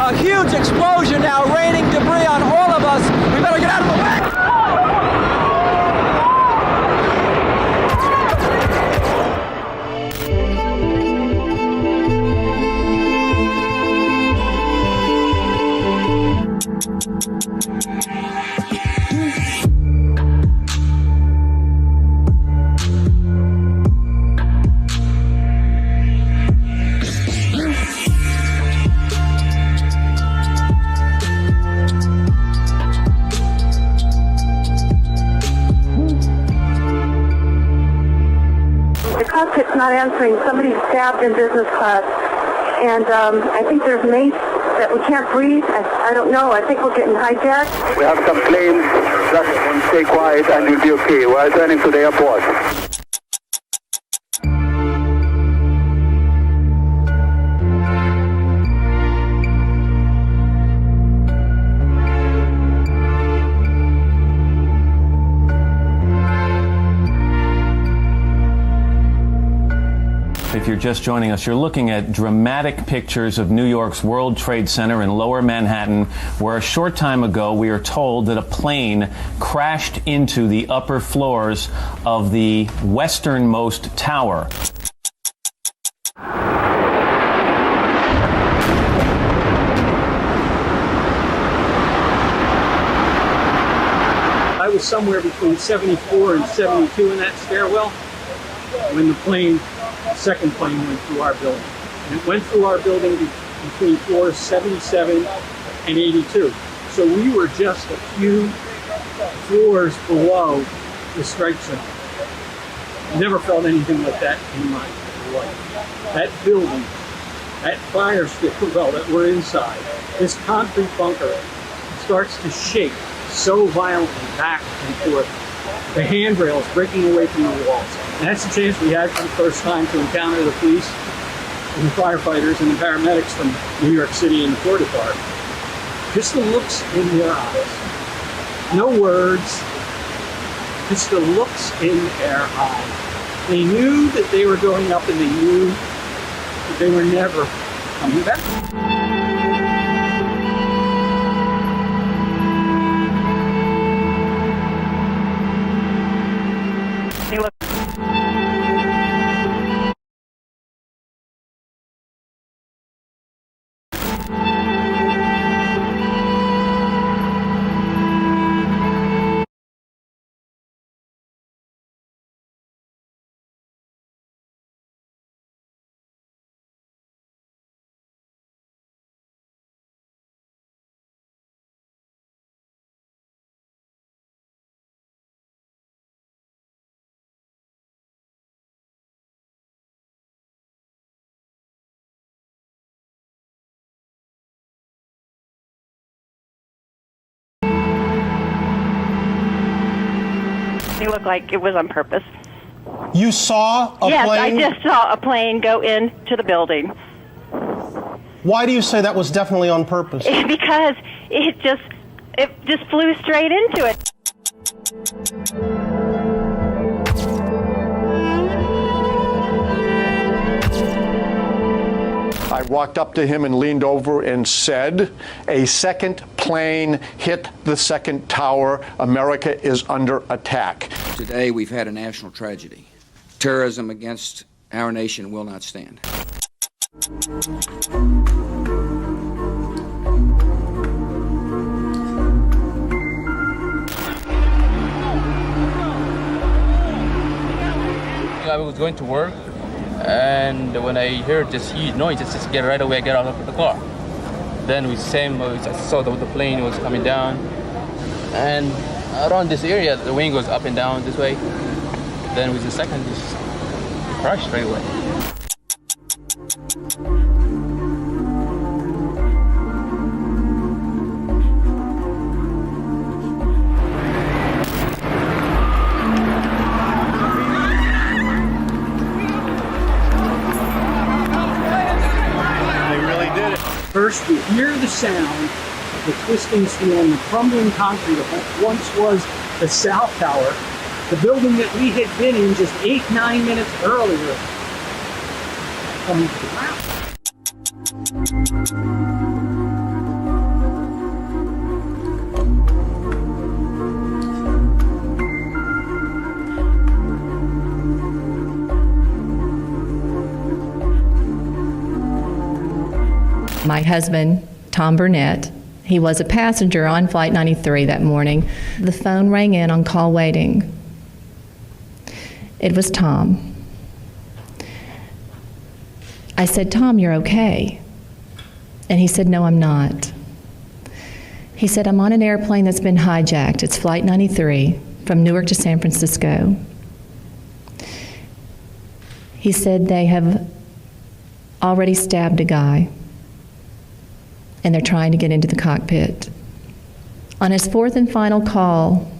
A huge explosion now, raining debris on all of us. We better get out of the way. Cockpit's not answering. Somebody's stabbed in business class. And I think there's mates that we can't breathe. I don't know. I think we're getting hijacked. We have some planes. Just stay quiet and you'll be okay. We're returning to the airport. If you're just joining us, you're looking at dramatic pictures of New York's World Trade Center in Lower Manhattan, where a short time ago we are told that a plane crashed into the upper floors of the westernmost tower. I was somewhere between 74 and 72 in that stairwell when the second plane went through our building. And it went through our building between floors 77 and 82. So we were just a few floors below the strike zone. Never felt anything like that in my life. That building, that fire stairwell that we're inside, this concrete bunker starts to shake so violently back and forth. The handrails breaking away from the walls. And that's the chance we had for the first time to encounter the police and the firefighters and the paramedics from New York City and the Port Authority. Just the looks in their eyes. No words, just the looks in their eyes. They knew that they were going up and they knew that they were never coming back. It looked like it was on purpose. You saw a plane? Yes, I just saw a plane go into the building. Why do you say that was definitely on purpose? Because it just flew straight into it. I walked up to him and leaned over and said, "A second plane hit the second tower. America is under attack." Today we've had a national tragedy. Terrorism against our nation will not stand. I was going to work, and when I heard this huge noise, just get right away, get out of the car. Then I saw the plane was coming down, and around this area, the wing goes up and down this way. Then with the second, just crashed straight away. First, we hear the sound of the twisting steel and the crumbling concrete of what once was the South Tower, the building that we had been in just 8-9 minutes earlier, coming to the ground. My husband, Tom Burnett, he was a passenger on Flight 93 that morning. The phone rang in on call waiting. It was Tom. I said, "Tom, you're okay." And he said, "No, I'm not." He said, "I'm on an airplane that's been hijacked. It's Flight 93 from Newark to San Francisco." He said, "They have already stabbed a guy, and they're trying to get into the cockpit." On his fourth and final call,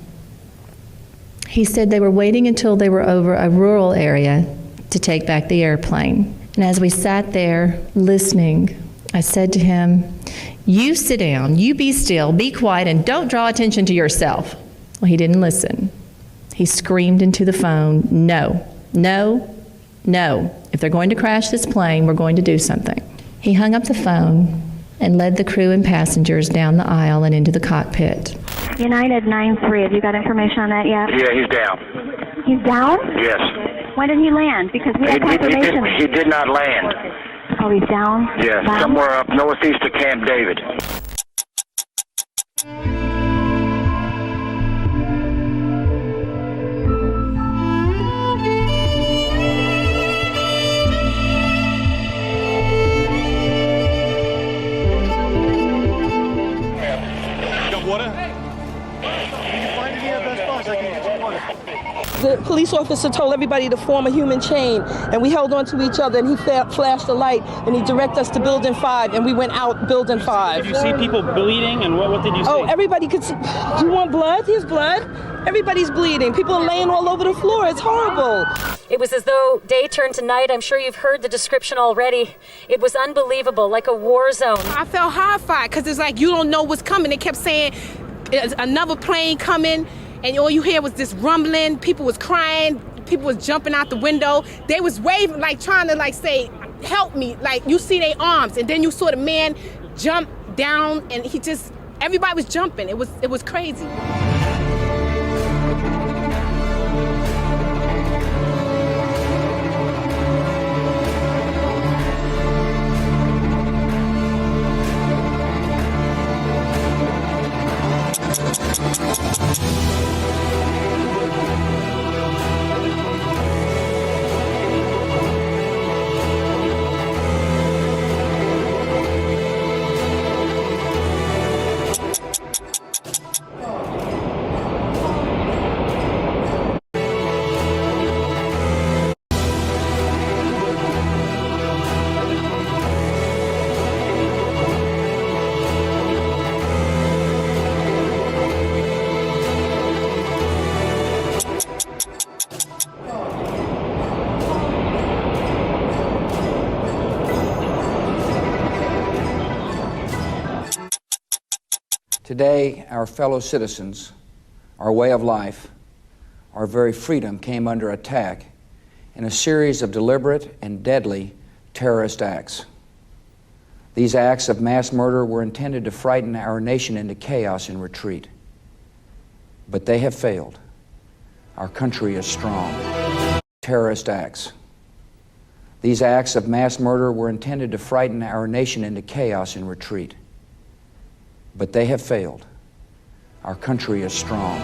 he said they were waiting until they were over a rural area to take back the airplane. And as we sat there listening, I said to him, "You sit down, you be still, be quiet, and don't draw attention to yourself." Well, he didn't listen. He screamed into the phone, "No, no, no. If they're going to crash this plane, we're going to do something." He hung up the phone and led the crew and passengers down the aisle and into the cockpit. United 93, have you got information on that yet? Yeah, he's down. He's down? Yes. When did he land? Because we have confirmation. He did not land. Oh, he's down? Yes, Down? somewhere up northeast of Camp David. The police officer told everybody to form a human chain, and we held on to each other, and he flashed a light, and he directed us to Building 5, and we went out Building 5. Did you see people bleeding, and what did you see? Oh, everybody could see. Do you want blood? Here's blood. Everybody's bleeding. People are laying all over the floor. It's horrible. It was as though day turned to night. I'm sure you've heard the description already. It was unbelievable, like a war zone. I felt horrified, because it's like you don't know what's coming. They kept saying, another plane coming. And all you hear was this rumbling. People was crying. People was jumping out the window. They was waving, like trying to like say, "Help me!" Like you see their arms, and then you saw the man jump down, and everybody was jumping. It was crazy. Today, our fellow citizens, our way of life, our very freedom came under attack in a series of deliberate and deadly terrorist acts. These acts of mass murder were intended to frighten our nation into chaos and retreat. But they have failed. Our country is strong. Terrorist acts. These acts of mass murder were intended to frighten our nation into chaos and retreat. But they have failed. Our country is strong.